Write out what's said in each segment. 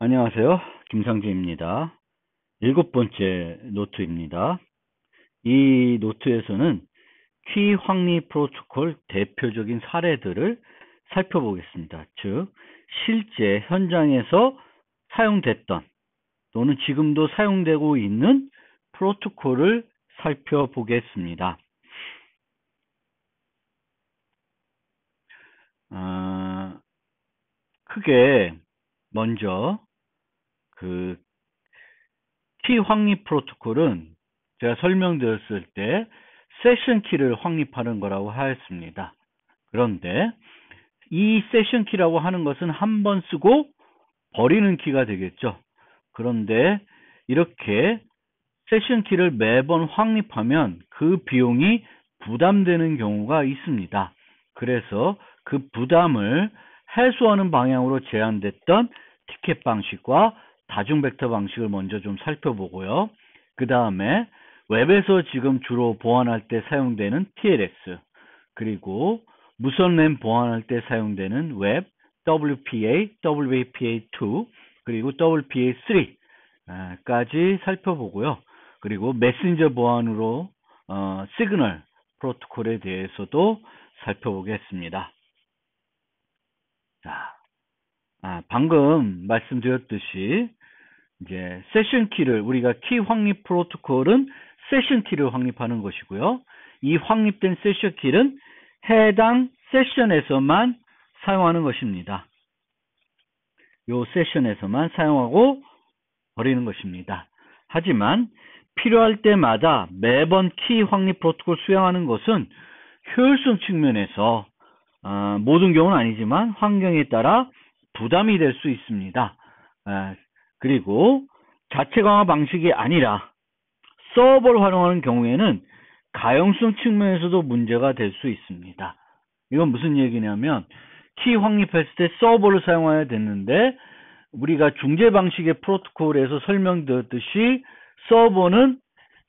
안녕하세요. 김상진입니다. 7번째 노트입니다. 이 노트에서는 키 확립 프로토콜 대표적인 사례들을 살펴보겠습니다. 즉, 실제 현장에서 사용됐던 또는 지금도 사용되고 있는 프로토콜을 살펴보겠습니다. 크게 먼저 키 확립 프로토콜은 제가 설명드렸을 때 세션 키를 확립하는 거라고 하였습니다. 그런데 이 세션 키라고 하는 것은 한 번 쓰고 버리는 키가 되겠죠. 그런데 이렇게 세션 키를 매번 확립하면 그 비용이 부담되는 경우가 있습니다. 그래서 그 부담을 해소하는 방향으로 제안됐던 티켓 방식과 다중 벡터 방식을 먼저 좀 살펴보고요. 그 다음에 웹에서 지금 주로 보안할 때 사용되는 TLS, 그리고 무선 램 보안할 때 사용되는 웹, WPA, WPA2, 그리고 WPA3까지 살펴보고요. 그리고 메신저 보안으로 시그널 프로토콜에 대해서도 살펴보겠습니다. 자, 방금 말씀드렸듯이 이제 세션 키를 우리가 키 확립 프로토콜은 세션 키를 확립하는 것이고요. 이 확립된 세션 키는 해당 세션에서만 사용하는 것입니다. 요 세션에서만 사용하고 버리는 것입니다. 하지만 필요할 때마다 매번 키 확립 프로토콜 수행하는 것은 효율성 측면에서 모든 경우는 아니지만 환경에 따라 부담이 될 수 있습니다. 그리고 자체 강화 방식이 아니라 서버를 활용하는 경우에는 가용성 측면에서도 문제가 될 수 있습니다. 이건 무슨 얘기냐면 키 확립했을 때 서버를 사용해야 됐는데 우리가 중재 방식의 프로토콜에서 설명드렸듯이 서버는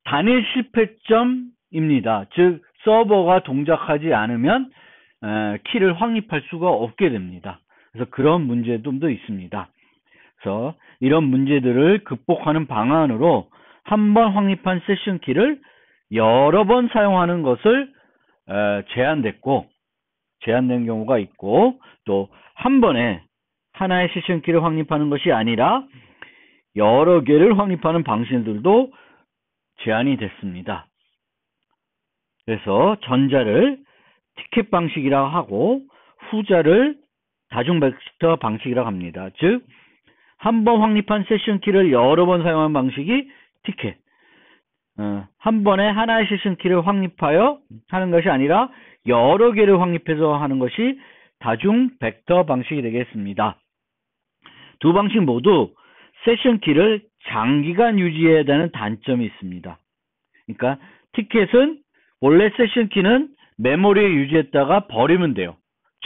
단일 실패점입니다. 즉 서버가 동작하지 않으면 키를 확립할 수가 없게 됩니다. 그래서 그런 문제점도 있습니다. 그래서 이런 문제들을 극복하는 방안으로 한 번 확립한 세션 키를 여러 번 사용하는 것을 제한된 경우가 있고, 또 한 번에 하나의 세션 키를 확립하는 것이 아니라 여러 개를 확립하는 방식들도 제한이 됐습니다. 그래서 전자를 티켓 방식이라고 하고 후자를 다중 벡터 방식이라고 합니다. 즉, 한 번 확립한 세션 키를 여러 번 사용하는 방식이 티켓, 한 번에 하나의 세션 키를 확립하여 하는 것이 아니라 여러 개를 확립해서 하는 것이 다중 벡터 방식이 되겠습니다. 두 방식 모두 세션 키를 장기간 유지해야 되는 단점이 있습니다. 그러니까 티켓은 원래 세션 키는 메모리에 유지했다가 버리면 돼요.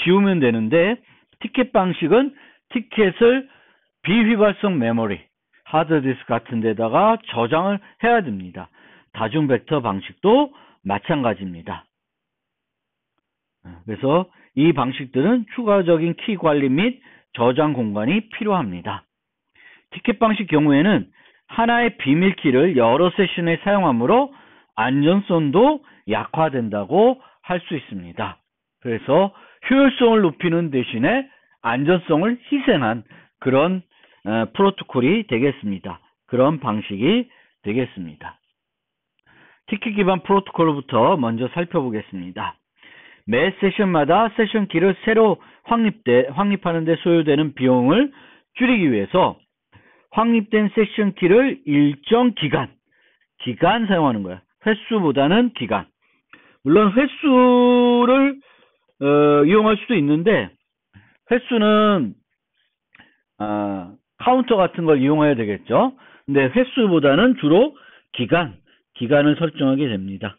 지우면 되는데 티켓 방식은 티켓을 비휘발성 메모리, 하드디스크 같은 데다가 저장을 해야 됩니다. 다중 벡터 방식도 마찬가지입니다. 그래서 이 방식들은 추가적인 키 관리 및 저장 공간이 필요합니다. 티켓 방식 경우에는 하나의 비밀키를 여러 세션에 사용하므로 안전성도 약화된다고 할 수 있습니다. 그래서 효율성을 높이는 대신에 안전성을 희생한 그런 프로토콜이 되겠습니다. 그런 방식이 되겠습니다. 티켓 기반 프로토콜부터 먼저 살펴보겠습니다. 매 세션마다 세션 키를 새로 확립하는 데 소요되는 비용을 줄이기 위해서 확립된 세션 키를 일정 기간 사용하는 거야. 횟수보다는 기간. 물론 횟수를 이용할 수도 있는데 횟수는 카운터 같은 걸 이용해야 되겠죠. 근데 횟수보다는 주로 기간을 설정하게 됩니다.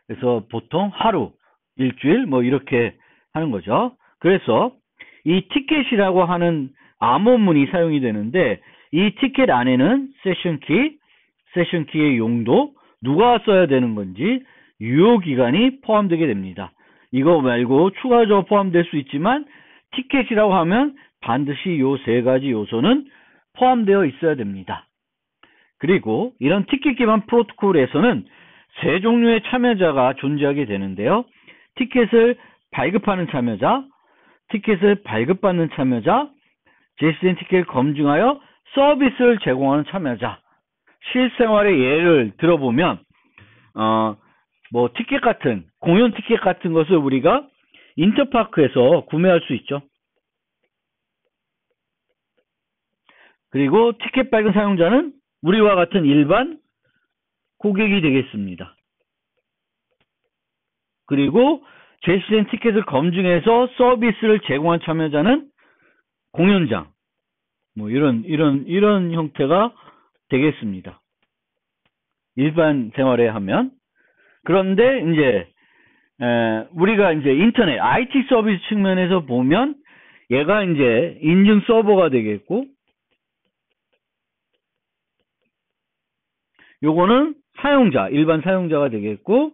그래서 보통 하루, 일주일 뭐 이렇게 하는 거죠. 그래서 이 티켓이라고 하는 암호문이 사용이 되는데 이 티켓 안에는 세션 키의 용도, 누가 써야 되는 건지 유효기간이 포함되게 됩니다. 이거 말고 추가적으로 포함될 수 있지만 티켓이라고 하면 반드시 요 세 가지 요소는 포함되어 있어야 됩니다. 그리고 이런 티켓 기반 프로토콜에서는 세 종류의 참여자가 존재하게 되는데요. 티켓을 발급하는 참여자, 티켓을 발급받는 참여자, 제시된 티켓을 검증하여 서비스를 제공하는 참여자. 실생활의 예를 들어보면 뭐 티켓 같은 공연 티켓 같은 것을 우리가 인터파크에서 구매할 수 있죠. 그리고 티켓 발급 사용자는 우리와 같은 일반 고객이 되겠습니다. 그리고 제시된 티켓을 검증해서 서비스를 제공한 참여자는 공연장, 뭐 이런 형태가 되겠습니다. 일반 생활에 하면. 그런데 이제 우리가 이제 인터넷 IT 서비스 측면에서 보면 얘가 이제 인증 서버가 되겠고, 요거는 사용자, 일반 사용자가 되겠고,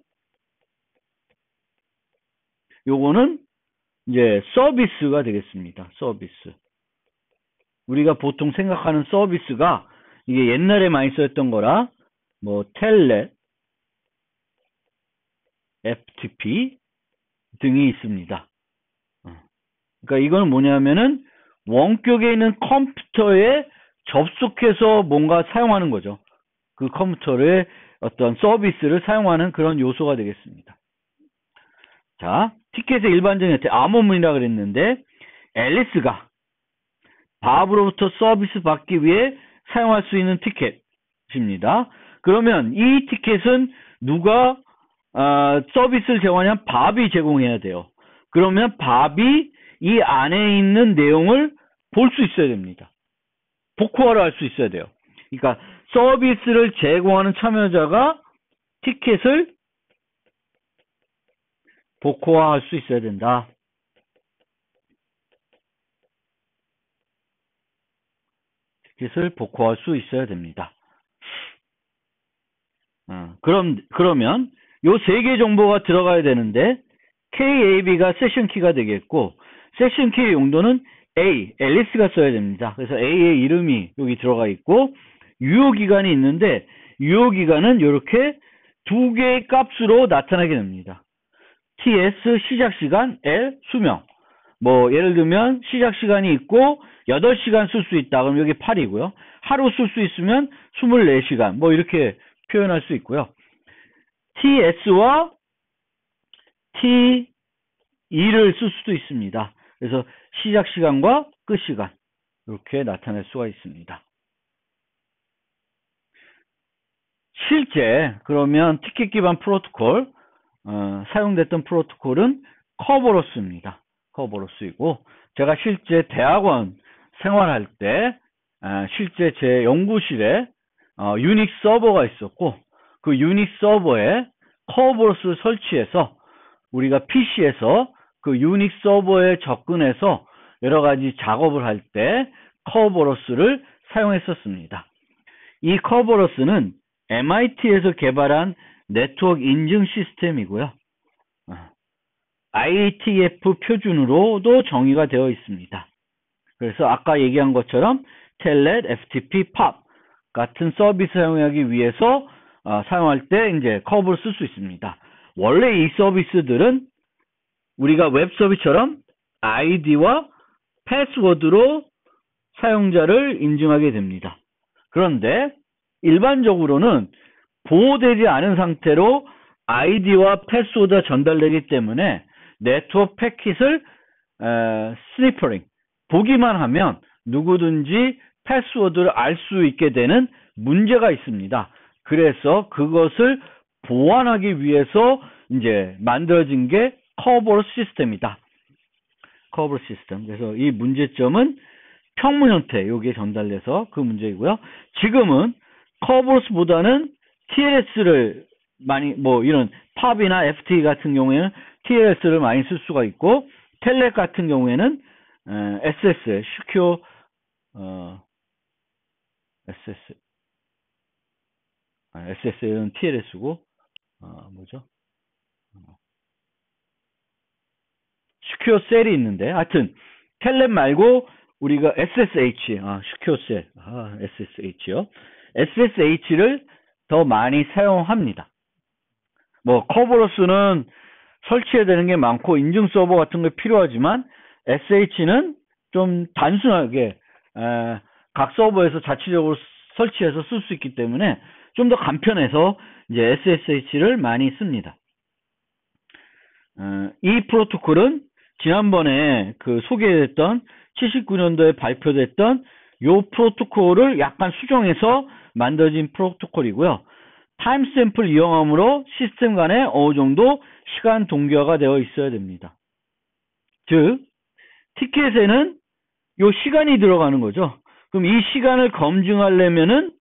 요거는 이제 서비스가 되겠습니다. 서비스. 우리가 보통 생각하는 서비스가 이게 옛날에 많이 쓰였던 거라 뭐 텔넷, FTP 등이 있습니다. 그러니까 이건 뭐냐면은 원격에 있는 컴퓨터에 접속해서 뭔가 사용하는 거죠. 그 컴퓨터의 어떤 서비스를 사용하는 그런 요소가 되겠습니다. 자, 티켓의 일반적인 형태, 암호문이라 그랬는데 앨리스가 밥으로부터 서비스 받기 위해 사용할 수 있는 티켓입니다. 그러면 이 티켓은 누가 서비스를 제공하냐면 밥이 제공해야 돼요. 그러면 밥이 이 안에 있는 내용을 볼 수 있어야 됩니다. 복호화를 할 수 있어야 돼요. 그러니까 서비스를 제공하는 참여자가 티켓을 복호화할 수 있어야 된다. 티켓을 복호할 수 있어야 됩니다. 그러면 요 세 개 정보가 들어가야 되는데 KAB가 세션 키가 되겠고, 세션 키의 용도는 A, 앨리스가 써야 됩니다. 그래서 A의 이름이 여기 들어가 있고, 유효기간이 있는데 유효기간은 이렇게 두 개의 값으로 나타나게 됩니다. TS 시작시간, L 수명. 뭐 예를 들면 시작시간이 있고 8시간 쓸 수 있다. 그럼 여기 8이고요. 하루 쓸 수 있으면 24시간. 뭐 이렇게 표현할 수 있고요. TS와 T2를 쓸 수도 있습니다. 그래서 시작시간과 끝시간 이렇게 나타낼 수가 있습니다. 실제 그러면 티켓 기반 프로토콜 사용됐던 프로토콜은 커버로스입니다. 커버로스이고, 제가 실제 대학원 생활할 때 실제 제 연구실에 유닉 서버가 있었고, 그 유닉 서버에 커버로스를 설치해서 우리가 PC에서 그 유닉 서버에 접근해서 여러 가지 작업을 할 때 커버로스를 사용했었습니다. 이 커버로스는 MIT에서 개발한 네트워크 인증 시스템이고요. IETF 표준으로도 정의가 되어 있습니다. 그래서 아까 얘기한 것처럼 텔넷, FTP, POP 같은 서비스 사용하기 위해서 사용할 때 이제 커버를 쓸 수 있습니다. 원래 이 서비스들은 우리가 웹 서비스처럼 아이디와 패스워드로 사용자를 인증하게 됩니다. 그런데 일반적으로는 보호되지 않은 상태로 아이디와 패스워드가 전달되기 때문에 네트워크 패킷을 스니퍼링 보기만 하면 누구든지 패스워드를 알 수 있게 되는 문제가 있습니다. 그래서 그것을 보완하기 위해서 이제 만들어진 게 커버로스 시스템이다. 커버로스 시스템. 그래서 이 문제점은 평문 형태 여기에 전달돼서 그 문제이고요. 지금은 커버로스보다는 TLS를 많이 뭐 이런 팝이나 FT 같은 경우에는 TLS를 많이 쓸 수가 있고, 텔넷 같은 경우에는 SS Secure SS는 TLS고 뭐죠? Secure Cell이 있는데, 하여튼 텔넷 말고 우리가 SSH, 시큐어셀, SSH요. SSH를 더 많이 사용합니다. 뭐 커버로스는 설치해야 되는 게 많고 인증 서버 같은 게 필요하지만 SSH는 좀 단순하게 각 서버에서 자체적으로 설치해서 쓸 수 있기 때문에 좀 더 간편해서 이제 SSH를 많이 씁니다. 이 프로토콜은 지난번에 그 소개했던 79년도에 발표됐던 요 프로토콜을 약간 수정해서 만들어진 프로토콜이고요. 타임스탬프를 이용함으로 시스템 간에 어느 정도 시간 동기화가 되어 있어야 됩니다. 즉, 티켓에는 요 시간이 들어가는 거죠. 그럼 이 시간을 검증하려면은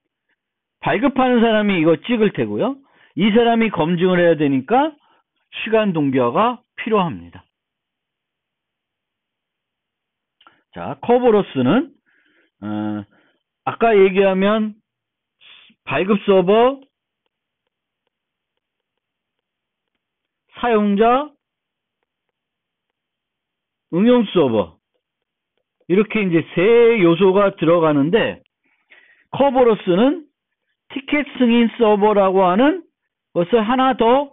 발급하는 사람이 이거 찍을 테고요. 이 사람이 검증을 해야 되니까 시간 동기화가 필요합니다. 자, 커버로스는 아까 얘기하면 발급 서버, 사용자, 응용 서버 이렇게 이제 세 요소가 들어가는데 커버로스는 티켓 승인 서버라고 하는 것을 하나 더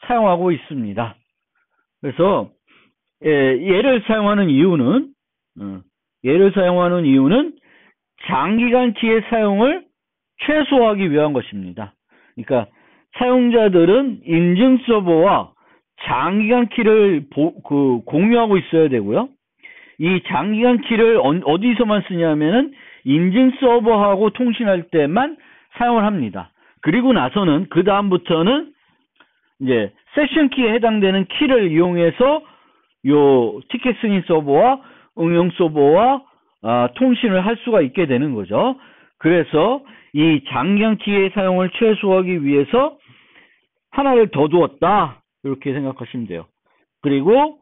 사용하고 있습니다. 그래서 얘를 사용하는 이유는 장기간 키의 사용을 최소화하기 위한 것입니다. 그러니까 사용자들은 인증 서버와 장기간 키를 공유하고 있어야 되고요. 이 장기간 키를 어디서만 쓰냐면은 인증 서버하고 통신할 때만 사용을 합니다. 그리고 나서는 그 다음부터는 이제 세션 키에 해당되는 키를 이용해서 요 티켓 승인 서버와 응용 서버와 통신을 할 수가 있게 되는 거죠. 그래서 이 장기간 키의 사용을 최소화하기 위해서 하나를 더 두었다. 이렇게 생각하시면 돼요. 그리고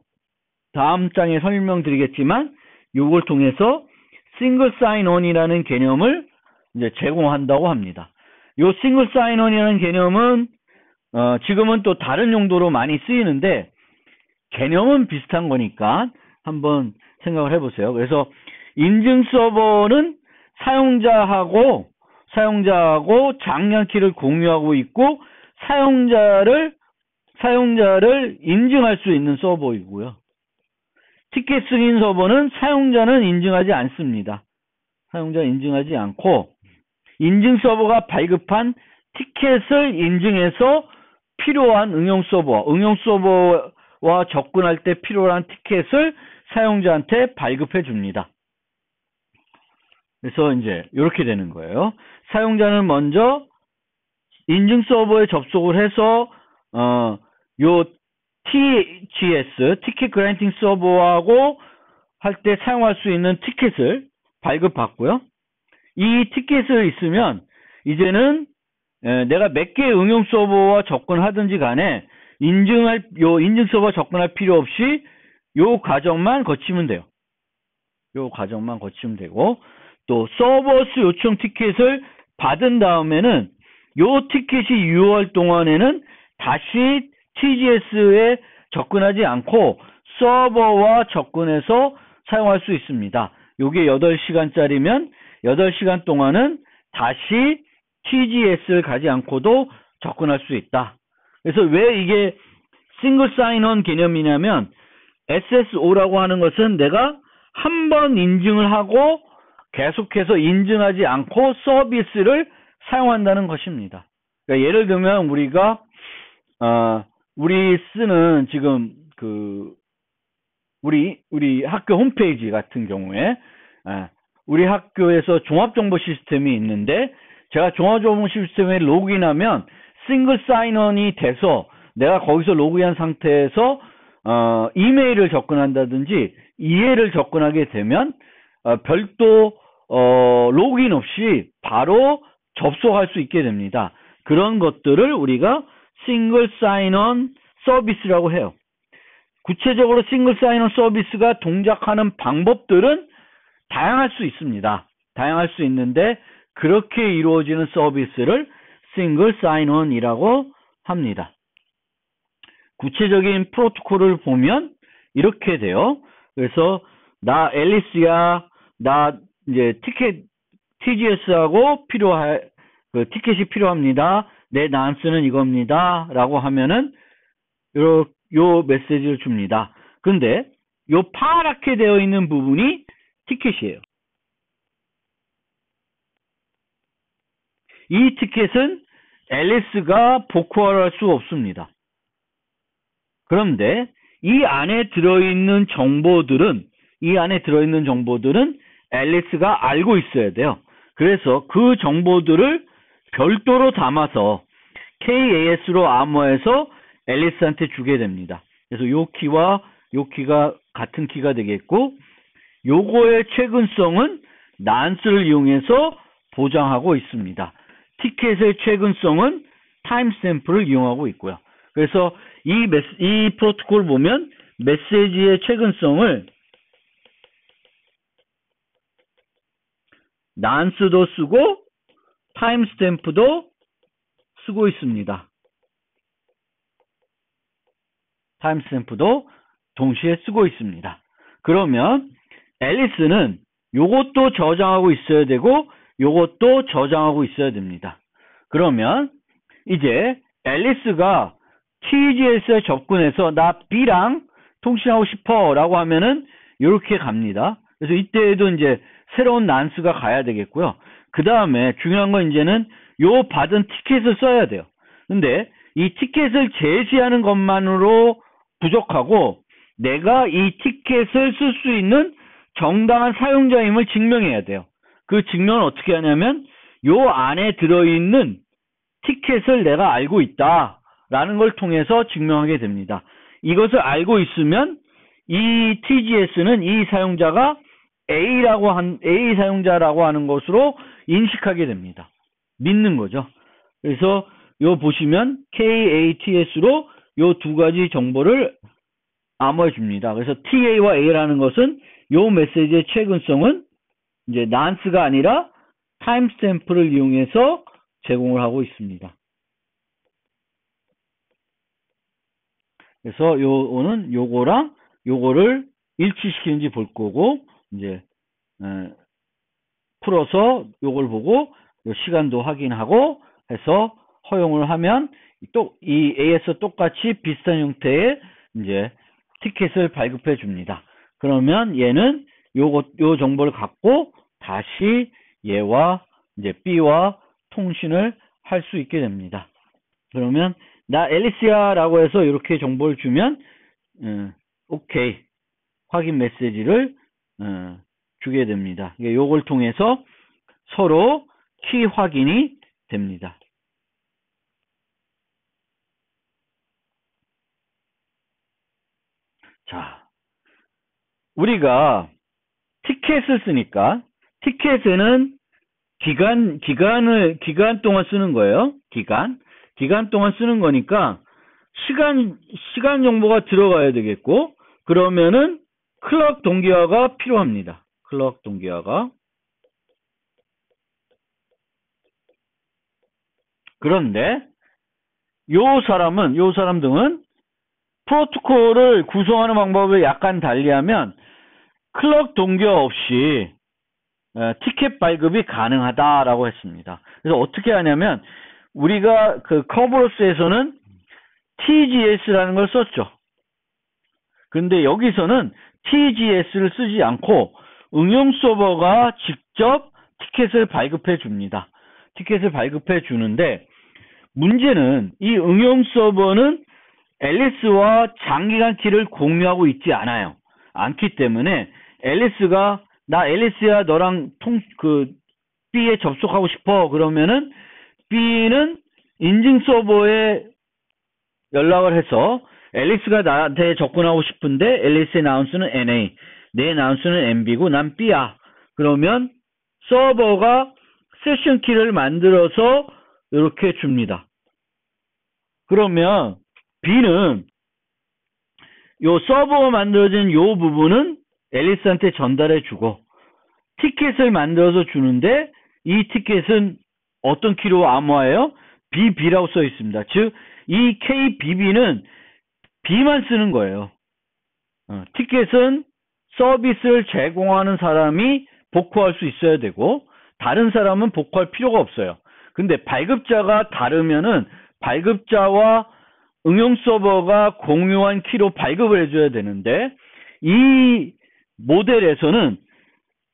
다음 장에 설명드리겠지만 이걸 통해서 싱글 사인온이라는 개념을 이제 제공한다고 합니다. 이 싱글 사인온이라는 개념은 지금은 또 다른 용도로 많이 쓰이는데 개념은 비슷한 거니까 한번 생각을 해보세요. 그래서 인증 서버는 사용자하고 장기간 키를 공유하고 있고 사용자를 인증할 수 있는 서버이고요. 티켓 승인 서버는 사용자는 인증하지 않습니다. 사용자 인증하지 않고 인증 서버가 발급한 티켓을 인증해서 필요한 응용 서버와 접근할 때 필요한 티켓을 사용자한테 발급해 줍니다. 그래서 이제 이렇게 되는 거예요. 사용자는 먼저 인증 서버에 접속을 해서 요 TGS, 티켓 그랜팅 서버하고 할 때 사용할 수 있는 티켓을 발급받고요. 이 티켓을 있으면 이제는 내가 몇 개의 응용 서버와 접근하든지 간에 인증 서버 접근할 필요 없이 요 과정만 거치면 돼요. 요 과정만 거치면 되고 또 서버스 요청 티켓을 받은 다음에는 요 티켓이 유효할 동안에는 다시 TGS에 접근하지 않고 서버와 접근해서 사용할 수 있습니다. 요게 8시간짜리면 8시간 동안은 다시 TGS를 가지 않고도 접근할 수 있다. 그래서 왜 이게 싱글 사인온 개념이냐면 SSO라고 하는 것은 내가 한 번 인증을 하고 계속해서 인증하지 않고 서비스를 사용한다는 것입니다. 그러니까 예를 들면 우리가 우리 쓰는 지금 우리 학교 홈페이지 같은 경우에 우리 학교에서 종합정보 시스템이 있는데 제가 종합정보 시스템에 로그인하면 싱글 사인온이 돼서 내가 거기서 로그인한 상태에서 이메일을 접근한다든지 이해를 접근하게 되면 별도 로그인 없이 바로 접속할 수 있게 됩니다. 그런 것들을 우리가 싱글 사인온 서비스라고 해요. 구체적으로 싱글 사인온 서비스가 동작하는 방법들은 다양할 수 있습니다. 다양할 수 있는데 그렇게 이루어지는 서비스를 싱글 사인온이라고 합니다. 구체적인 프로토콜을 보면 이렇게 돼요. 그래서 나 앨리스야, 나 이제 티켓 TGS하고 티켓이 필요합니다. 내 난스는 이겁니다. 라고 하면은 요 메시지를 줍니다. 근데 요 파랗게 되어 있는 부분이 티켓이에요. 이 티켓은 앨리스가 복구할 수 없습니다. 그런데 이 안에 들어있는 정보들은 앨리스가 알고 있어야 돼요. 그래서 그 정보들을 별도로 담아서 KAS로 암호해서 앨리스한테 주게 됩니다. 그래서 요 키와 요 키가 같은 키가 되겠고, 요거의 최근성은 난스를 이용해서 보장하고 있습니다. 티켓의 최근성은 타임스탬프를 이용하고 있고요. 그래서 이 프로토콜 보면 메시지의 최근성을 난스도 쓰고 타임스탬프도 쓰고 있습니다. 타임스탬프도 동시에 쓰고 있습니다. 그러면 앨리스는 요것도 저장하고 있어야 되고 요것도 저장하고 있어야 됩니다. 그러면 이제 앨리스가 TGS에 접근해서 나 B랑 통신하고 싶어 라고 하면은 이렇게 갑니다. 그래서 이때에도 이제 새로운 난스가 가야 되겠고요. 그 다음에 중요한 건 이제는 요 받은 티켓을 써야 돼요. 근데 이 티켓을 제시하는 것만으로 부족하고 내가 이 티켓을 쓸 수 있는 정당한 사용자임을 증명해야 돼요. 그 증명은 어떻게 하냐면 요 안에 들어있는 티켓을 내가 알고 있다라는 걸 통해서 증명하게 됩니다. 이것을 알고 있으면 이 TGS는 이 사용자가 A 사용자라고 하는 것으로 인식하게 됩니다. 믿는 거죠. 그래서 요 보시면 KATS로 요 두 가지 정보를 암호해 줍니다. 그래서 TA와 A라는 것은 요 메시지의 최근성은 이제 난스가 아니라 타임스탬프를 이용해서 제공을 하고 있습니다. 그래서 요거는 요거랑 요거를 일치시키는지 볼 거고, 이제 풀어서 요걸 보고 요 시간도 확인하고 해서 허용을 하면 또 이 AS 똑같이 비슷한 형태의 이제 티켓을 발급해 줍니다. 그러면 얘는 요 정보를 갖고 다시 얘와 이제 B와 통신을 할 수 있게 됩니다. 그러면 나 앨리스야라고 해서 이렇게 정보를 주면 오케이 확인 메시지를 주게 됩니다. 요걸 통해서 서로 키 확인이 됩니다. 자, 우리가 티켓을 쓰니까 티켓에는 기간 동안 쓰는 거예요. 기간 동안 쓰는 거니까 시간 정보가 들어가야 되겠고, 그러면은 클럭 동기화가 필요합니다. 클럭 동기화가. 그런데 요 사람들은 프로토콜을 구성하는 방법을 약간 달리하면 클럭 동기화 없이 티켓 발급이 가능하다라고 했습니다. 그래서 어떻게 하냐면 우리가 그 커브로스에서는 TGS라는 걸 썼죠. 근데 여기서는 TGS를 쓰지 않고 응용 서버가 직접 티켓을 발급해 줍니다. 티켓을 발급해 주는데 문제는 이 응용 서버는 앨리스와 장기간 키를 공유하고 있지 않기 때문에 앨리스가 나 앨리스야 너랑 B에 접속하고 싶어 그러면은 B는 인증 서버에 연락을 해서 앨리스가 나한테 접근하고 싶은데 앨리스의 나운스는 NA, 내 나운스는 MB고 난 B야. 그러면 서버가 세션 키를 만들어서 이렇게 줍니다. 그러면 B는 요 서버가 만들어진 요 부분은 앨리스한테 전달해 주고 티켓을 만들어서 주는데 이 티켓은 어떤 키로 암호화해요? BB라고 써 있습니다. 즉, 이 KBB는 B만 쓰는 거예요. 티켓은 서비스를 제공하는 사람이 복구할 수 있어야 되고 다른 사람은 복구할 필요가 없어요. 근데 발급자가 다르면은 발급자와 응용 서버가 공유한 키로 발급을 해줘야 되는데 이 모델에서는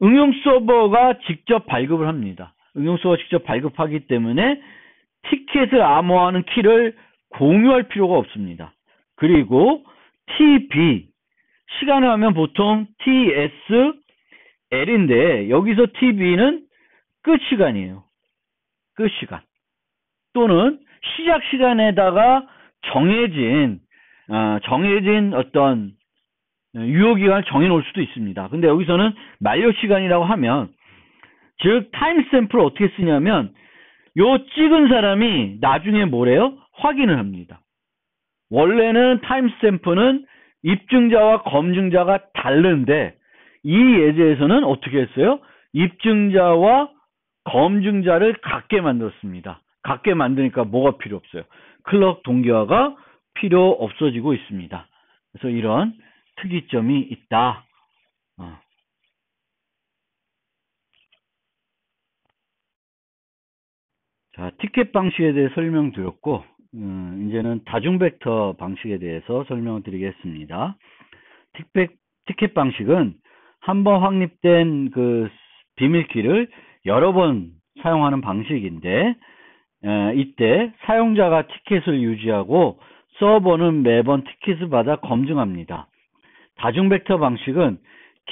응용 서버가 직접 발급을 합니다. 응용 서버가 직접 발급하기 때문에 티켓을 암호화하는 키를 공유할 필요가 없습니다. 그리고 TB 시간을 하면 보통 TSL인데 여기서 TB는 끝 시간이에요. 끝 시간 또는 시작 시간에다가 정해진 어떤 유효기간을 정해놓을 수도 있습니다. 근데 여기서는 만료 시간이라고 하면 즉 타임스탬프를 어떻게 쓰냐면 요 찍은 사람이 나중에 뭐래요? 확인을 합니다. 원래는 타임스탬프는 입증자와 검증자가 다른데 이 예제에서는 어떻게 했어요? 입증자와 검증자를 같게 만들었습니다. 같게 만드니까 뭐가 필요 없어요? 클럭 동기화가 필요 없어지고 있습니다. 그래서 이런 특이점이 있다. 자, 티켓 방식에 대해 설명드렸고 이제는 다중 벡터 방식에 대해서 설명을 드리겠습니다. 티켓 방식은 한번 확립된 그 비밀키를 여러 번 사용하는 방식인데 이때 사용자가 티켓을 유지하고 서버는 매번 티켓을 받아 검증합니다. 다중 벡터 방식은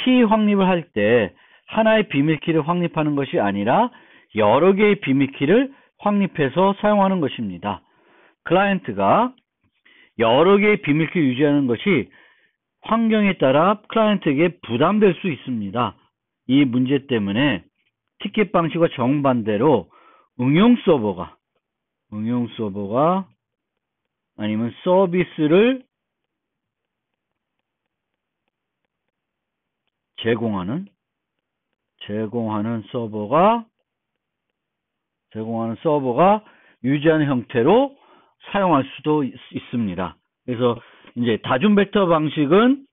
키 확립을 할 때 하나의 비밀키를 확립하는 것이 아니라 여러 개의 비밀키를 확립해서 사용하는 것입니다. 클라이언트가 여러 개의 비밀키를 유지하는 것이 환경에 따라 클라이언트에게 부담될 수 있습니다. 이 문제 때문에 티켓 방식과 정반대로 응용 서버가 아니면 서비스를 제공하는 서버가 유지하는 형태로 사용할 수도 있습니다. 그래서 이제 다중 벡터 방식은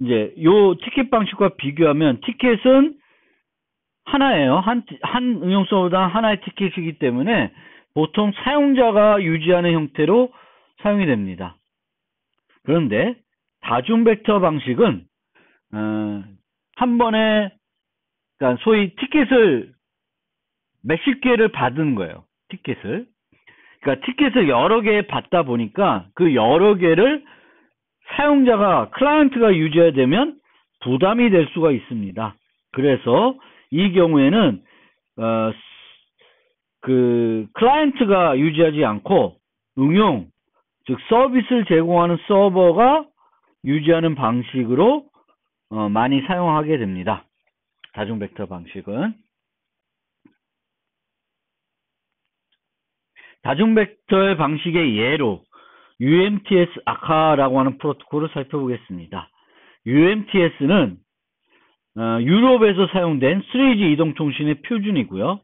이제 요 티켓 방식과 비교하면 티켓은 하나예요. 한 응용 서버당 하나의 티켓이기 때문에 보통 사용자가 유지하는 형태로 사용이 됩니다. 그런데 다중 벡터 방식은 한 번에 그러니까 소위 티켓을 몇십 개를 받은 거예요. 그러니까 티켓을 여러 개 받다 보니까 그 여러 개를 사용자가 클라이언트가 유지해야 되면 부담이 될 수가 있습니다. 그래서 이 경우에는 그 클라이언트가 유지하지 않고 응용 즉 서비스를 제공하는 서버가 유지하는 방식으로 많이 사용하게 됩니다. 다중 벡터 방식은 다중 벡터의 방식의 예로 UMTS 아카라고 하는 프로토콜을 살펴보겠습니다. UMTS는 유럽에서 사용된 3G 이동통신의 표준이고요.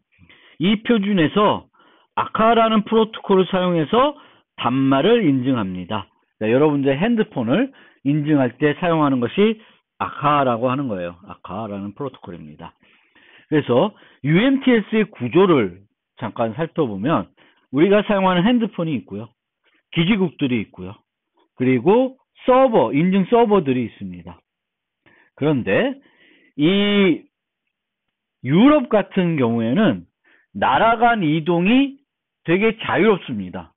이 표준에서 아카라는 프로토콜을 사용해서 단말을 인증합니다. 자, 여러분들 핸드폰을 인증할 때 사용하는 것이 아카라고 하는 거예요. 아카라는 프로토콜입니다. 그래서 UMTS의 구조를 잠깐 살펴보면 우리가 사용하는 핸드폰이 있고요. 기지국들이 있고요. 그리고 서버, 인증 서버들이 있습니다. 그런데 이 유럽 같은 경우에는 나라 간 이동이 되게 자유롭습니다.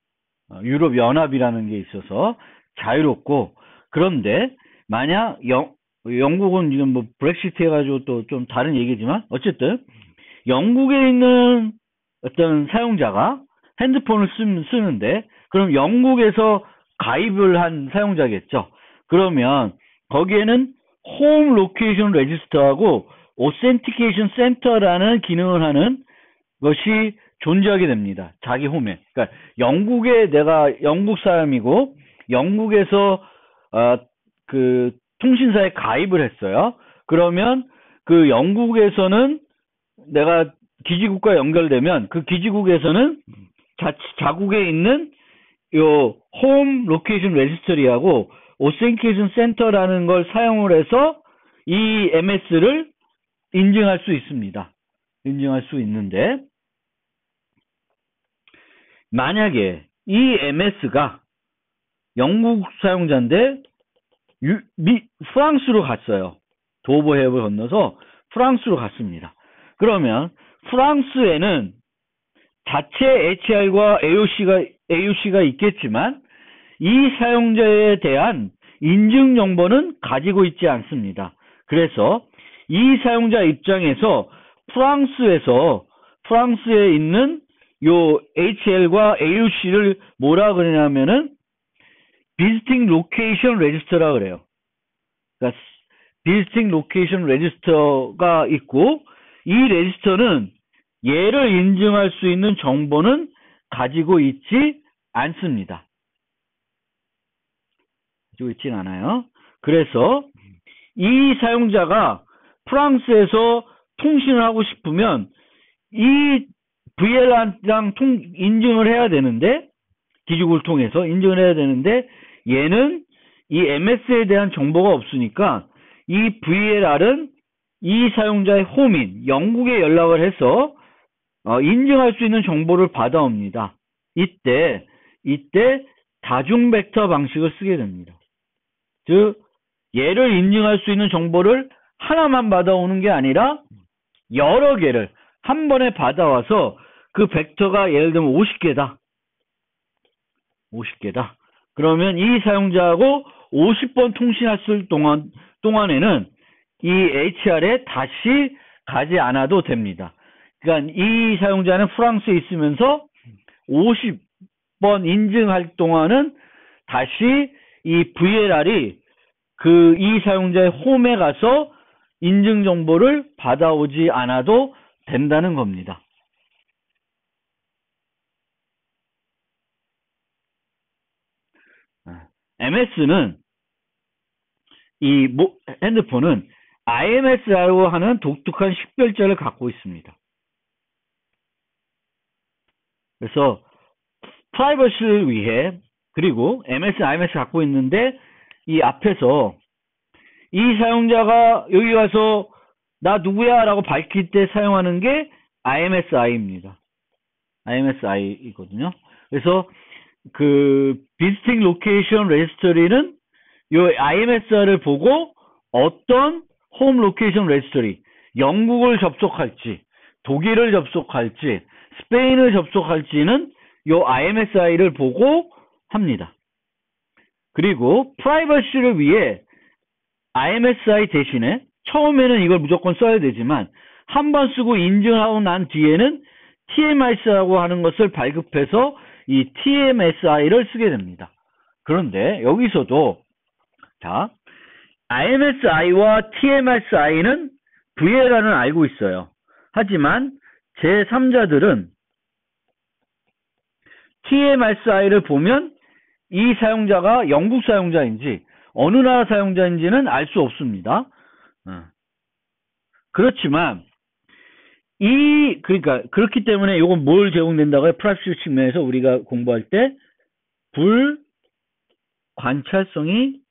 유럽 연합이라는 게 있어서 자유롭고 그런데 만약 영국은 지금 뭐 브렉시트 해가지고 또 좀 다른 얘기지만 어쨌든 영국에 있는 어떤 사용자가 핸드폰을 쓰는데 그럼 영국에서 가입을 한 사용자겠죠. 그러면 거기에는 홈 로케이션 레지스터하고 오센티케이션 센터라는 기능을 하는 것이 존재하게 됩니다. 자기 홈에. 그러니까 영국에 내가 영국 사람이고 영국에서 그 통신사에 가입을 했어요. 그러면 그 영국에서는 내가 기지국과 연결되면 그 기지국에서는 자국에 있는 요 홈 로케이션 레지스터리하고 오센티케이션 센터라는 걸 사용을 해서 이 MS를 인증할 수 있습니다. 인증할 수 있는데 만약에 이 MS가 영국 사용자인데 프랑스로 갔어요. 도버 해협을 건너서 프랑스로 갔습니다. 그러면 프랑스에는 자체 HR과 AUC가 있겠지만 이 사용자에 대한 인증 정보는 가지고 있지 않습니다. 그래서 이 사용자 입장에서 프랑스에 있는 요 HL과 AUC를 뭐라 그러냐면은 Visiting Location Register라 그래요. 그러니까 Visiting Location Register가 있고 이 레지스터는 얘를 인증할 수 있는 정보는 가지고 있지 않습니다. 가지고 있진 않아요. 그래서 이 사용자가 프랑스에서 통신을 하고 싶으면 이 VLAN이랑 인증을 해야 되는데 기죽을 통해서 인증을 해야 되는데 얘는 이 MS에 대한 정보가 없으니까 이 VLR은 이 사용자의 홈인 영국에 연락을 해서 인증할 수 있는 정보를 받아옵니다. 이때 다중 벡터 방식을 쓰게 됩니다. 즉 얘를 인증할 수 있는 정보를 하나만 받아오는 게 아니라 여러 개를 한 번에 받아와서 그 벡터가 예를 들면 50개다. 그러면 이 사용자하고 50번 통신했을 동안에는 이 HR에 다시 가지 않아도 됩니다. 그러니까 이 사용자는 프랑스에 있으면서 50번 인증할 동안은 다시 이 VLR이 이 사용자의 홈에 가서 인증 정보를 받아오지 않아도 된다는 겁니다. MS는 이 핸드폰은 IMS라고 하는 독특한 식별자를 갖고 있습니다. 그래서 프라이버시를 위해 그리고 IMS 갖고 있는데 이 앞에서 이 사용자가 여기 와서 나 누구야 라고 밝힐 때 사용하는 게 IMSI입니다. IMSI이거든요. 그래서 그 Visiting Location Registry는 요 IMSR을 보고 어떤 홈 로케이션 레지스터리 영국을 접속할지 독일을 접속할지 스페인을 접속할지는 요 IMSI를 보고 합니다. 그리고 프라이버시를 위해 IMSI 대신에 처음에는 이걸 무조건 써야 되지만 한번 쓰고 인증하고 난 뒤에는 TMS라고 하는 것을 발급해서 이 TMSI를 쓰게 됩니다. 그런데 여기서도 자 IMSI와 TMSI는 VLAN은 알고 있어요. 하지만 제3자들은 TMSI를 보면 이 사용자가 영국 사용자인지 어느 나라 사용자인지는 알 수 없습니다. 그렇지만 그러니까 그렇기 때문에 이건 뭘 제공된다고요? 프라이버시 측면에서 우리가 공부할 때 불관찰성이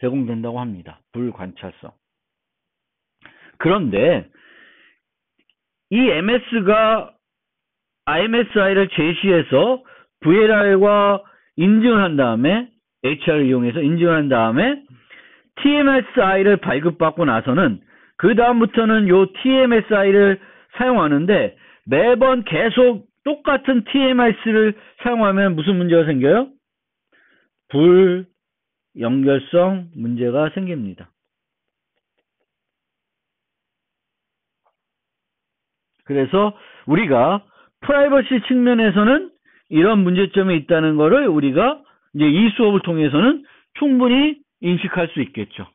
제공된다고 합니다. 불관찰성. 그런데 이 MS가 IMSI를 제시해서 VLR과 인증을 한 다음에 HR을 이용해서 인증을 한 다음에 TMSI를 발급받고 나서는 그 다음부터는 요 TMSI를 사용하는데 매번 계속 똑같은 TMS를 사용하면 무슨 문제가 생겨요? 불연결성 문제가 생깁니다. 그래서 우리가 프라이버시 측면에서는 이런 문제점이 있다는 것을 우리가 이제 이 수업을 통해서는 충분히 인식할 수 있겠죠.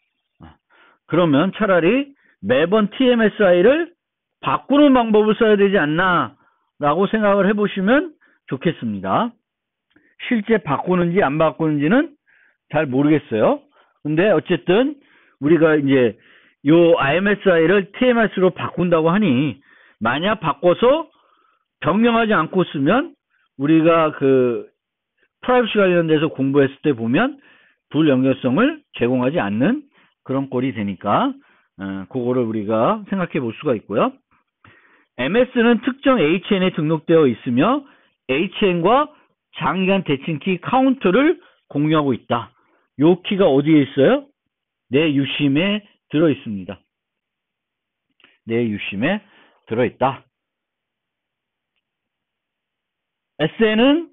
그러면 차라리 매번 TMSI를 바꾸는 방법을 써야 되지 않나 라고 생각을 해보시면 좋겠습니다. 실제 바꾸는지 안 바꾸는지는 잘 모르겠어요. 근데 어쨌든 우리가 이제 요 IMSI를 TMS로 바꾼다고 하니 만약 바꿔서 변경하지 않고 쓰면 우리가 그 프라이버시 관련돼서 공부했을 때 보면 불연결성을 제공하지 않는 그런 꼴이 되니까 그거를 우리가 생각해 볼 수가 있고요. MS는 특정 HN에 등록되어 있으며 HN과 장기간 대칭키 카운터를 공유하고 있다. 요 키가 어디에 있어요? 내 유심에 들어 있습니다. 내 유심에 들어 있다. SN은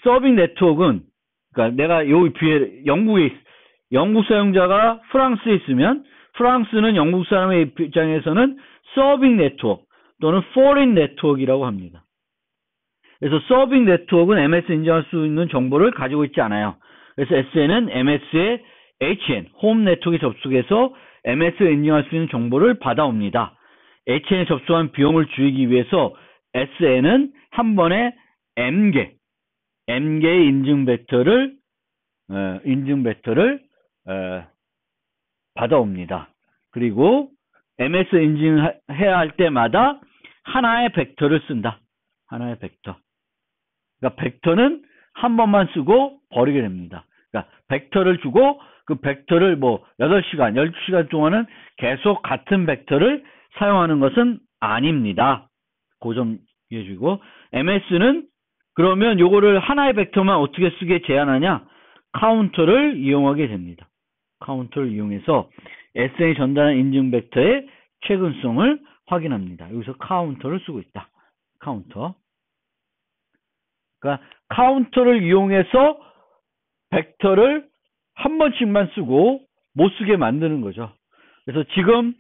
서빙 네트워크는, 그러니까 내가 요 뒤에 영국 사용자가 프랑스에 있으면 프랑스는 영국 사람의 입장에서는 서빙 네트워크 또는 foreign 네트워크이라고 합니다. 그래서 서빙 네트워크는 MS 인증할 수 있는 정보를 가지고 있지 않아요. 그래서 SN은 MS의 HN, 홈 네트워크에 접속해서 MS 인증할 수 있는 정보를 받아옵니다. HN에 접속한 비용을 줄이기 위해서 SN은 한 번에 M개의 인증 벡터를 받아옵니다. 그리고 MS 인증해야 할 때마다 하나의 벡터를 쓴다. 하나의 벡터. 그러니까 벡터는 한 번만 쓰고 버리게 됩니다. 그러니까 벡터를 주고 그 벡터를 8시간, 12시간 동안은 계속 같은 벡터를 사용하는 것은 아닙니다. 그 점 이해해주고, MS는 그러면 요거를 하나의 벡터만 어떻게 쓰게 제한하냐? 카운터를 이용하게 됩니다. 카운터를 이용해서 SN이 전달한 인증 벡터의 최근성을 확인합니다. 여기서 카운터를 쓰고 있다. 카운터. 그러니까 카운터를 이용해서 벡터를 한 번씩만 쓰고 못 쓰게 만드는 거죠. 그래서 지금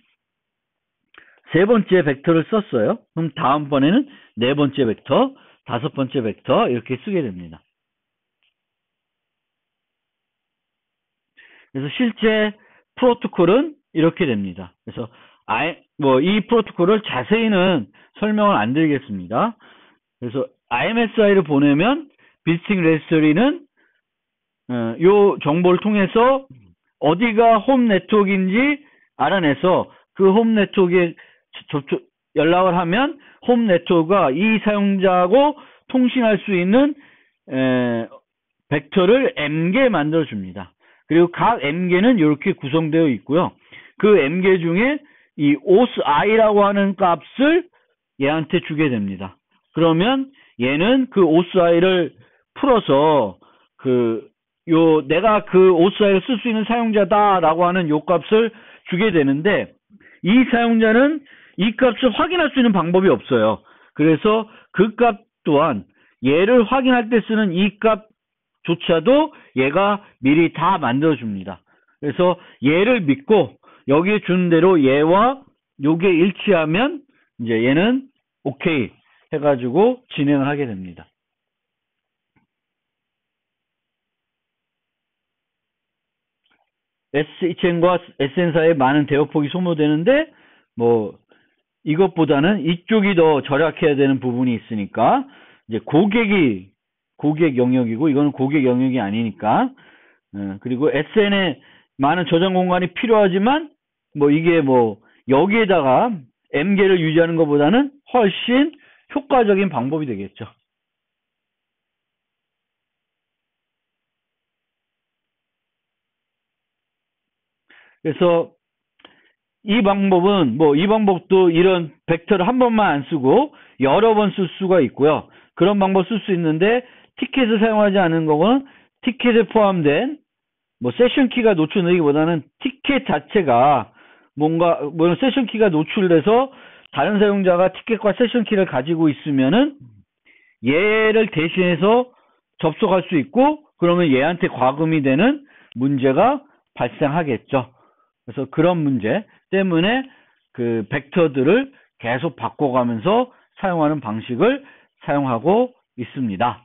세 번째 벡터를 썼어요. 그럼 다음번에는 네 번째 벡터, 다섯 번째 벡터 이렇게 쓰게 됩니다. 그래서 실제 프로토콜은 이렇게 됩니다. 그래서 이 프로토콜을 자세히는 설명을 안 드리겠습니다. 그래서 IMSI를 보내면 비스팅 레지스터리는 요 정보를 통해서 어디가 홈 네트워크인지 알아내서 그 홈 네트워크에 연락을 하면 홈 네트워크가 이 사용자하고 통신할 수 있는 벡터를 M개 만들어 줍니다. 그리고 각 M개는 이렇게 구성되어 있고요. 그 M개 중에 이 OSI라고 하는 값을 얘한테 주게 됩니다. 그러면 얘는 그 OSI를 풀어서 내가 그 OSI를 쓸 수 있는 사용자다라고 하는 요 값을 주게 되는데, 이 사용자는 이 값을 확인할 수 있는 방법이 없어요. 그래서 그 값 또한 얘를 확인할 때 쓰는 이 값조차도 얘가 미리 다 만들어줍니다. 그래서 얘를 믿고 여기에 준 대로 얘와 요게 일치하면 이제 얘는 오케이 해가지고 진행을 하게 됩니다. SHN과 SN 사이에 많은 대역폭이 소모되는데 이것보다는 이쪽이 더 절약해야 되는 부분이 있으니까 이제 고객 영역이고 이거는 고객 영역이 아니니까. 그리고 SN에 많은 저장 공간이 필요하지만 이게 여기에다가 M개를 유지하는 것보다는 훨씬 효과적인 방법이 되겠죠. 그래서 이 방법도 이런 벡터를 한 번만 안 쓰고 여러 번 쓸 수가 있고요. 그런 방법 쓸 수 있는데, 티켓을 사용하지 않은 거는 티켓에 포함된 세션 키가 노출되기보다는 티켓 자체가 세션 키가 노출돼서 다른 사용자가 티켓과 세션 키를 가지고 있으면은 얘를 대신해서 접속할 수 있고, 그러면 얘한테 과금이 되는 문제가 발생하겠죠. 그래서 그런 문제 때문에 그 벡터들을 계속 바꿔가면서 사용하는 방식을 사용하고 있습니다.